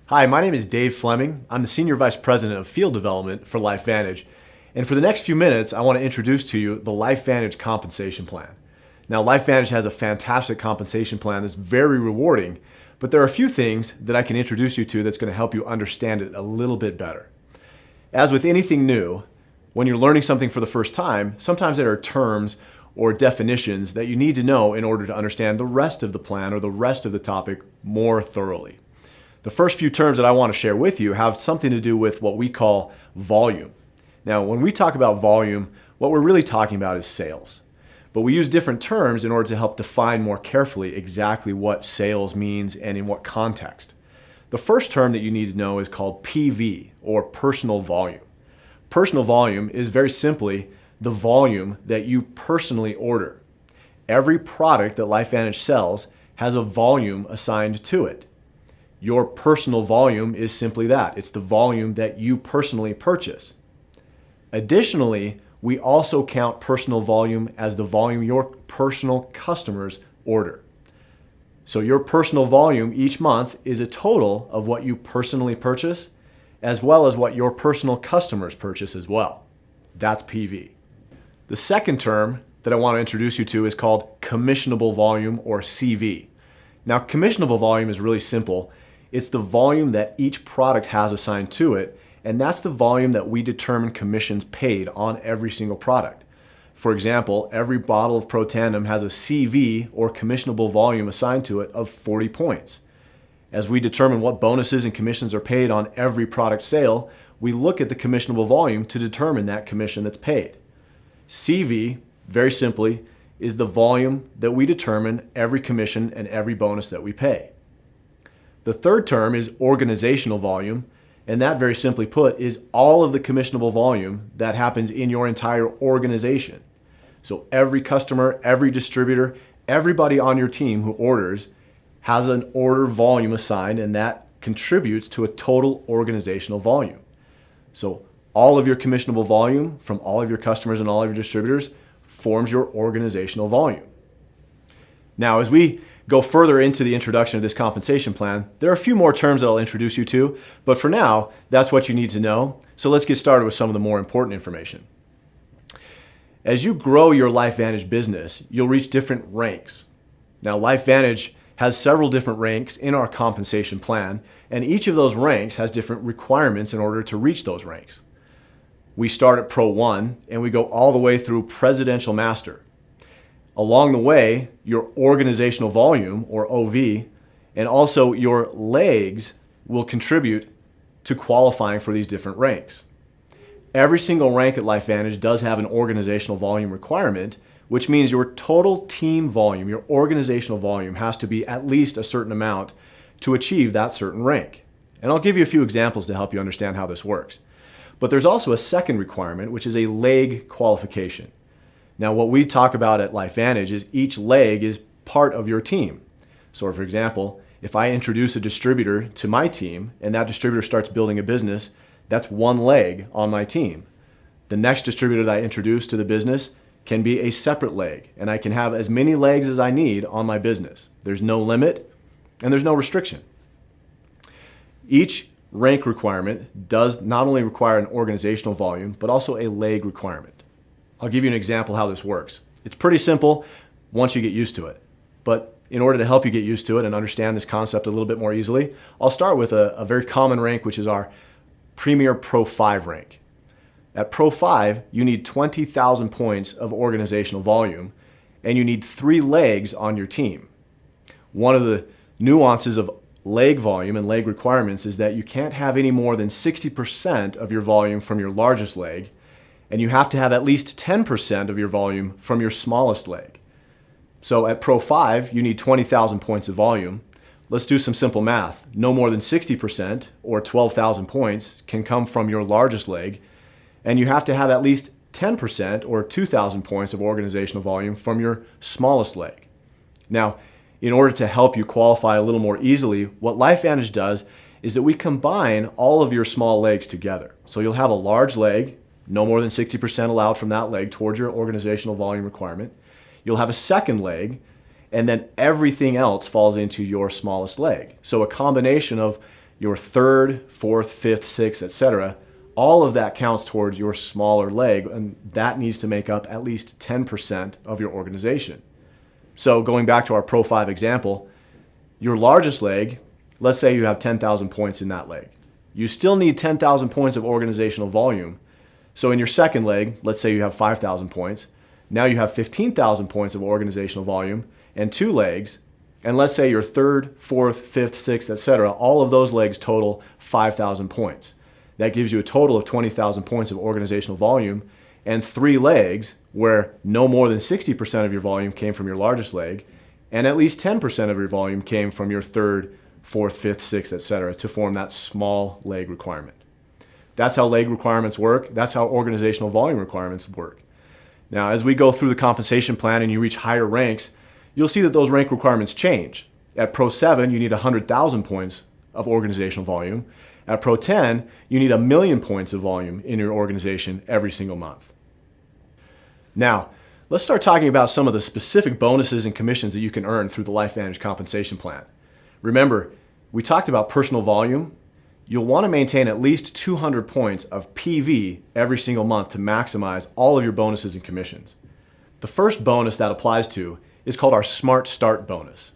Hi, my name is Dave Fleming. I'm the Senior Vice President of Field Development for LifeVantage. And for the next few minutes, I want to introduce to you the LifeVantage compensation plan. Now, LifeVantage has a fantastic compensation plan that's very rewarding, but there are a few things that I can introduce you to that's going to help you understand it a little bit better. As with anything new, when you're learning something for the first time, sometimes there are terms or definitions that you need to know in order to understand the rest of the plan or the rest of the topic more thoroughly. The first few terms that I want to share with you have something to do with what we call volume. Now, when we talk about volume, what we're really talking about is sales. But we use different terms in order to help define more carefully exactly what sales means and in what context. The first term that you need to know is called PV, or personal volume. Personal volume is very simply the volume that you personally order. Every product that LifeVantage sells has a volume assigned to it. Your personal volume is simply that. It's the volume that you personally purchase. Additionally, we also count personal volume as the volume your personal customers order. So your personal volume each month is a total of what you personally purchase, as well as what your personal customers purchase as well. That's PV. The second term that I want to introduce you to is called commissionable volume, or CV. Now, commissionable volume is really simple. It's the volume that each product has assigned to it, and that's the volume that we determine commissions paid on every single product. For example, every bottle of Pro Tandem has a CV, or commissionable volume, assigned to it of 40 points. As we determine what bonuses and commissions are paid on every product sale, we look at the commissionable volume to determine that commission that's paid. CV, very simply, is the volume that we determine every commission and every bonus that we pay. The third term is organizational volume, and that, very simply put, is all of the commissionable volume that happens in your entire organization. So every customer, every distributor, everybody on your team who orders has an order volume assigned, and that contributes to a total organizational volume. So all of your commissionable volume from all of your customers and all of your distributors forms your organizational volume. Now, as we go further into the introduction of this compensation plan, there are a few more terms that I'll introduce you to, but for now, that's what you need to know. So let's get started with some of the more important information. As you grow your LifeVantage business, you'll reach different ranks. Now, LifeVantage has several different ranks in our compensation plan, and each of those ranks has different requirements in order to reach those ranks. We start at Pro 1 and we go all the way through Presidential Master. Along the way, your organizational volume, or OV, and also your legs will contribute to qualifying for these different ranks. Every single rank at LifeVantage does have an organizational volume requirement, which means your total team volume, your organizational volume, has to be at least a certain amount to achieve that certain rank. And I'll give you a few examples to help you understand how this works. But there's also a second requirement, which is a leg qualification. Now, what we talk about at LifeVantage is each leg is part of your team. So, for example, if I introduce a distributor to my team and that distributor starts building a business, that's one leg on my team. The next distributor that I introduce to the business can be a separate leg, and I can have as many legs as I need on my business. There's no limit and there's no restriction. Each rank requirement does not only require an organizational volume, but also a leg requirement. I'll give you an example how this works. It's pretty simple once you get used to it. But in order to help you get used to it and understand this concept a little bit more easily, I'll start with a very common rank, which is our Premier Pro 5 rank. At Pro 5, you need 20,000 points of organizational volume, and you need 3 legs on your team. One of the nuances of leg volume and leg requirements is that you can't have any more than 60% of your volume from your largest leg, and you have to have at least 10% of your volume from your smallest leg. So at Pro 5, you need 20,000 points of volume. Let's do some simple math. No more than 60%, or 12,000 points, can come from your largest leg, and you have to have at least 10%, or 2,000 points of organizational volume from your smallest leg. Now, in order to help you qualify a little more easily, what LifeVantage does is that we combine all of your small legs together. So you'll have a large leg, no more than 60% allowed from that leg towards your organizational volume requirement. You'll have a second leg, and then everything else falls into your smallest leg. So a combination of your third, fourth, fifth, sixth, etc., all of that counts towards your smaller leg, and that needs to make up at least 10% of your organization. So going back to our Pro 5 example, your largest leg, let's say you have 10,000 points in that leg. You still need 10,000 points of organizational volume. So in your second leg, let's say you have 5,000 points. Now you have 15,000 points of organizational volume and 2 legs. And let's say your third, fourth, fifth, sixth, etc., all of those legs total 5,000 points. That gives you a total of 20,000 points of organizational volume and 3 legs where no more than 60% of your volume came from your largest leg and at least 10% of your volume came from your third, fourth, fifth, sixth, etc. to form that small leg requirement. That's how leg requirements work. That's how organizational volume requirements work. Now, as we go through the compensation plan and you reach higher ranks, you'll see that those rank requirements change. At Pro 7, you need 100,000 points of organizational volume. At Pro 10, you need 1,000,000 points of volume in your organization every single month. Now, let's start talking about some of the specific bonuses and commissions that you can earn through the LifeVantage compensation plan. Remember, we talked about personal volume. You'll want to maintain at least 200 points of PV every single month to maximize all of your bonuses and commissions. The first bonus that applies to is called our Smart Start bonus.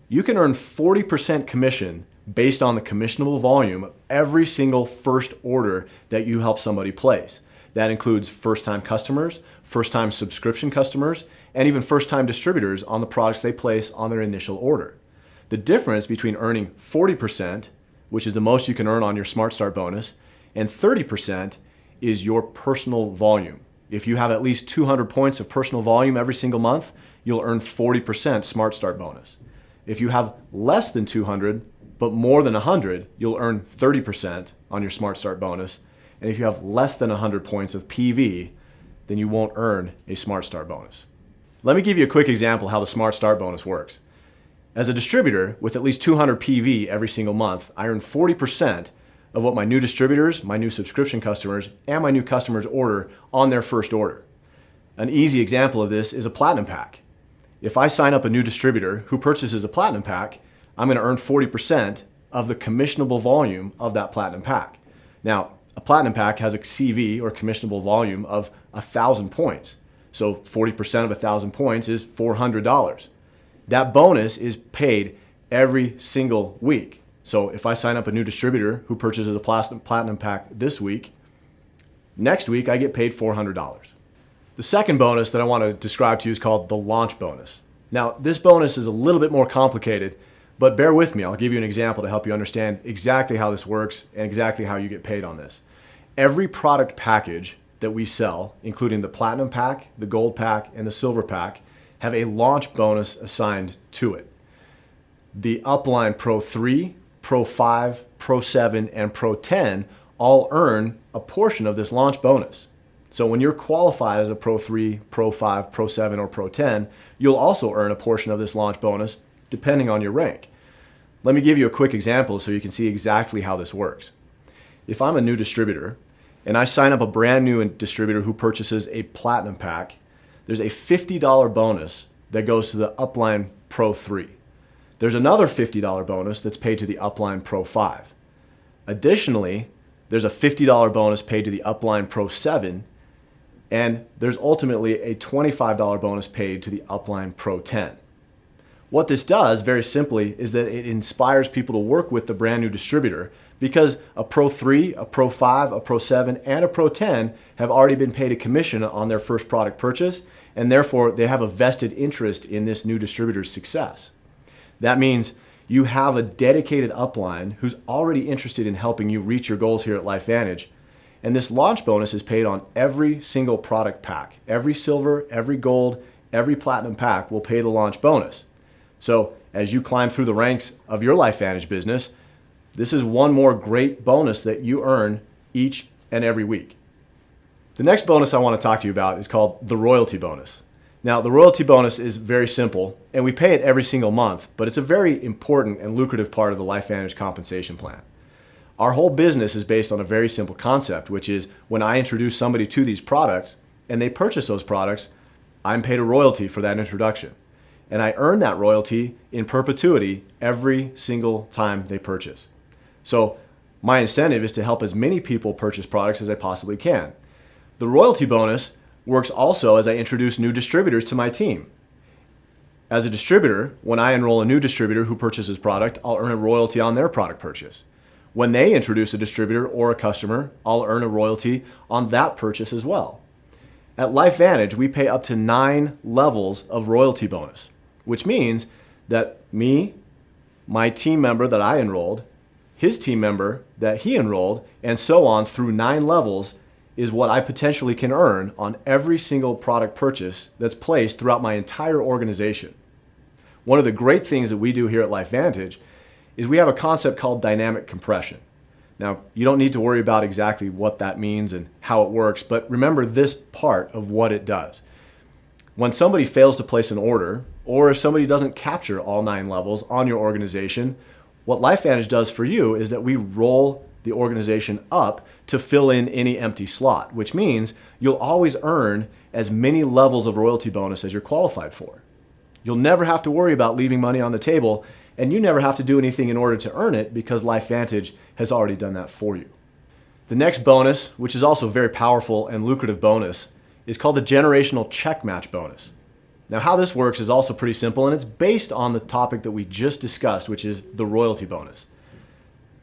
You can earn 40% commission based on the commissionable volume of every single first order that you help somebody place. That includes first-time customers, first-time subscription customers, and even first-time distributors on the products they place on their initial order. The difference between earning 40%, which is the most you can earn on your Smart Start bonus, and 30% is your personal volume. If you have at least 200 points of personal volume every single month, you'll earn 40% Smart Start bonus. If you have less than 200, but more than 100, you'll earn 30% on your Smart Start bonus. And if you have less than 100 points of PV, then you won't earn a Smart Start bonus. Let me give you a quick example how the Smart Start bonus works. As a distributor with at least 200 PV every single month, I earn 40% of what my new distributors, my new subscription customers, and my new customers order on their first order. An easy example of this is a Platinum Pack. If I sign up a new distributor who purchases a Platinum Pack, I'm going to earn 40% of the commissionable volume of that Platinum Pack. Now, a Platinum Pack has a CV or commissionable volume of 1,000 points. So 40% of 1,000 points is $400. That bonus is paid every single week. So if I sign up a new distributor who purchases a Platinum Pack this week, next week I get paid $400. The second bonus that I want to describe to you is called the launch bonus. Now, this bonus is a little bit more complicated, but bear with me. I'll give you an example to help you understand exactly how this works and exactly how you get paid on this. Every product package that we sell, including the Platinum Pack, the Gold Pack, and the Silver Pack, have a launch bonus assigned to it. The upline Pro 3, Pro 5, Pro 7, and Pro 10 all earn a portion of this launch bonus. So when you're qualified as a Pro 3, Pro 5, Pro 7, or Pro 10, you'll also earn a portion of this launch bonus depending on your rank. Let me give you a quick example so you can see exactly how this works. If I'm a new distributor and I sign up a brand new distributor who purchases a Platinum Pack, there's a $50 bonus that goes to the upline Pro 3. There's another $50 bonus that's paid to the upline Pro 5. Additionally, there's a $50 bonus paid to the upline Pro 7, and there's ultimately a $25 bonus paid to the upline Pro 10. What this does, very simply, is that it inspires people to work with the brand new distributor because a Pro 3, a Pro 5, a Pro 7, and a Pro 10 have already been paid a commission on their first product purchase, and therefore they have a vested interest in this new distributor's success. That means you have a dedicated upline who's already interested in helping you reach your goals here at LifeVantage, and this launch bonus is paid on every single product pack. Every silver, every gold, every platinum pack will pay the launch bonus. So as you climb through the ranks of your LifeVantage business, this is one more great bonus that you earn each and every week. The next bonus I want to talk to you about is called the royalty bonus. Now, the royalty bonus is very simple, and we pay it every single month, but it's a very important and lucrative part of the LifeVantage compensation plan. Our whole business is based on a very simple concept, which is when I introduce somebody to these products and they purchase those products, I'm paid a royalty for that introduction. And I earn that royalty in perpetuity every single time they purchase. So my incentive is to help as many people purchase products as I possibly can. The royalty bonus works also as I introduce new distributors to my team. As a distributor, when I enroll a new distributor who purchases product, I'll earn a royalty on their product purchase. When they introduce a distributor or a customer, I'll earn a royalty on that purchase as well. At LifeVantage, we pay up to 9 levels of royalty bonus, which means that me, my team member that I enrolled, his team member that he enrolled, and so on through 9 levels is what I potentially can earn on every single product purchase that's placed throughout my entire organization. One of the great things that we do here at LifeVantage is we have a concept called dynamic compression. Now, you don't need to worry about exactly what that means and how it works, but remember this part of what it does. When somebody fails to place an order, or if somebody doesn't capture all 9 levels on your organization, what LifeVantage does for you is that we roll the organization up to fill in any empty slot, which means you'll always earn as many levels of royalty bonus as you're qualified for. You'll never have to worry about leaving money on the table, and you never have to do anything in order to earn it because LifeVantage has already done that for you. The next bonus, which is also a very powerful and lucrative bonus, is called the generational check match bonus. Now, how this works is also pretty simple, and it's based on the topic that we just discussed, which is the royalty bonus.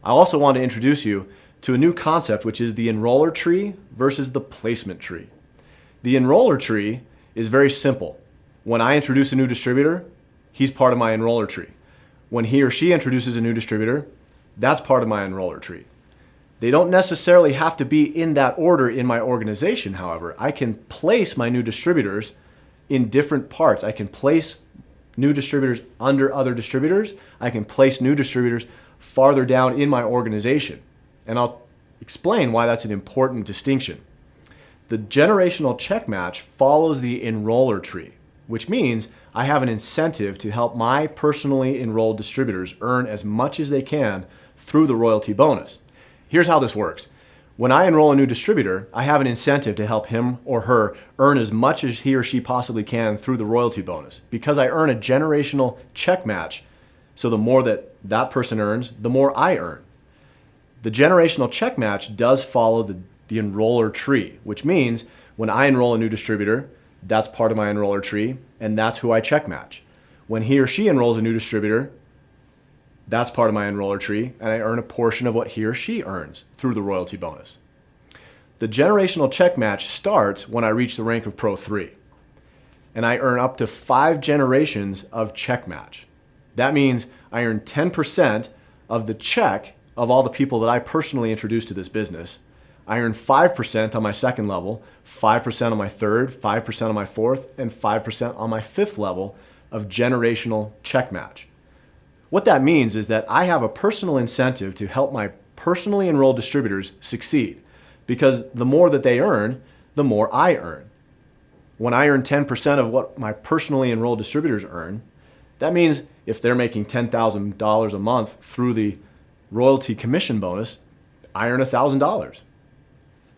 I also want to introduce you to a new concept, which is the enroller tree versus the placement tree. The enroller tree is very simple. When I introduce a new distributor, he's part of my enroller tree. When he or she introduces a new distributor, that's part of my enroller tree. They don't necessarily have to be in that order in my organization, however. I can place my new distributors in different parts. I can place new distributors under other distributors. I can place new distributors farther down in my organization. And I'll explain why that's an important distinction. The generational check match follows the enroller tree, which means I have an incentive to help my personally enrolled distributors earn as much as they can through the royalty bonus. Here's how this works. When I enroll a new distributor, I have an incentive to help him or her earn as much as he or she possibly can through the royalty bonus. Because I earn a generational check match, so the more that that person earns, the more I earn. The generational check match does follow the enroller tree, which means when I enroll a new distributor, that's part of my enroller tree, and that's who I check match. When he or she enrolls a new distributor, that's part of my enroller tree, and I earn a portion of what he or she earns through the royalty bonus. The generational check match starts when I reach the rank of Pro 3, and I earn up to 5 generations of check match. That means I earn 10% of the check of all the people that I personally introduced to this business. I earn 5% on my second level, 5% on my third, 5% on my fourth, and 5% on my fifth level of generational check match. What that means is that I have a personal incentive to help my personally enrolled distributors succeed, because the more that they earn, the more I earn. When I earn 10% of what my personally enrolled distributors earn, that means if they're making $10,000 a month through the royalty commission bonus, I earn $1,000.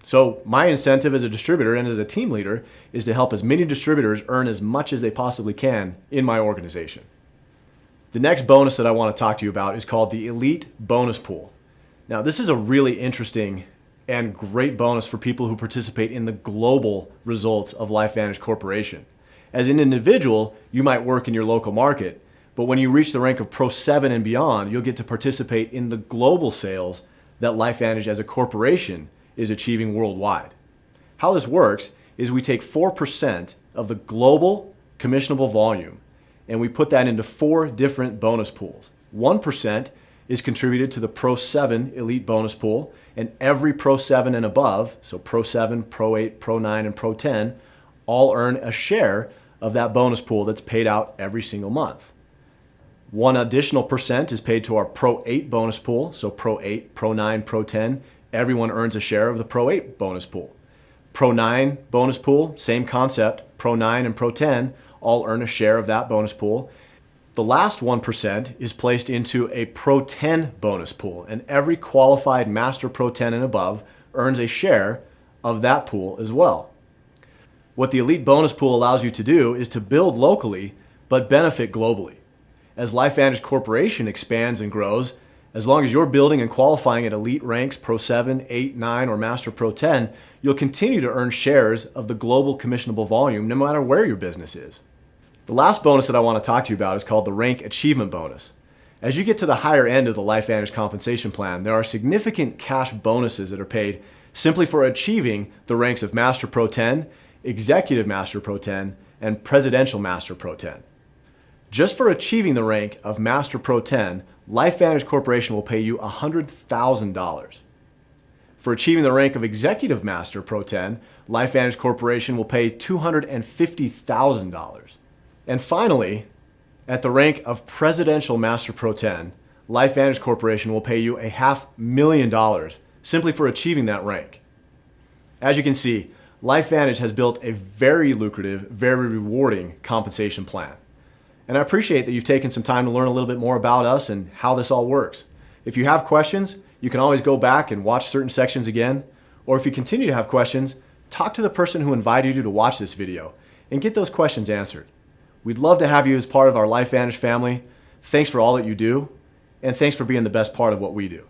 So my incentive as a distributor and as a team leader is to help as many distributors earn as much as they possibly can in my organization. The next bonus that I want to talk to you about is called the Elite Bonus Pool. Now, this is a really interesting and great bonus for people who participate in the global results of LifeVantage Corporation. As an individual, you might work in your local market, but when you reach the rank of Pro 7 and beyond, you'll get to participate in the global sales that LifeVantage as a corporation is achieving worldwide. How this works is we take 4% of the global commissionable volume and we put that into 4 different bonus pools. 1% is contributed to the Pro 7 Elite Bonus Pool, and every Pro 7 and above, so Pro 7, Pro 8, Pro 9, and Pro 10, all earn a share of that bonus pool that's paid out every single month. 1 additional percent is paid to our Pro 8 bonus pool, so Pro 8, Pro 9, Pro 10, everyone earns a share of the Pro 8 bonus pool. Pro 9 bonus pool, same concept, Pro 9 and Pro 10 all earn a share of that bonus pool. The last 1% is placed into a Pro 10 bonus pool, and every qualified Master Pro 10 and above earns a share of that pool as well. What the Elite Bonus Pool allows you to do is to build locally, but benefit globally. As LifeVantage Corporation expands and grows, As long as you're building and qualifying at elite ranks Pro 7, 8, 9, or Master Pro 10, you'll continue to earn shares of the global commissionable volume no matter where your business is. The last bonus that I want to talk to you about is called the Rank Achievement Bonus. As you get to the higher end of the LifeVantage compensation plan, there are significant cash bonuses that are paid simply for achieving the ranks of Master Pro 10, Executive Master Pro 10, and Presidential Master Pro 10. Just for achieving the rank of Master Pro 10, LifeVantage Corporation will pay you $100,000. For achieving the rank of Executive Master Pro 10, LifeVantage Corporation will pay $250,000. And finally, at the rank of Presidential Master Pro 10, LifeVantage Corporation will pay you $500,000 simply for achieving that rank. As you can see, LifeVantage has built a very lucrative, very rewarding compensation plan. And I appreciate that you've taken some time to learn a little bit more about us and how this all works. If you have questions, you can always go back and watch certain sections again. Or if you continue to have questions, talk to the person who invited you to watch this video and get those questions answered. We'd love to have you as part of our LifeVantage family. Thanks for all that you do, and thanks for being the best part of what we do.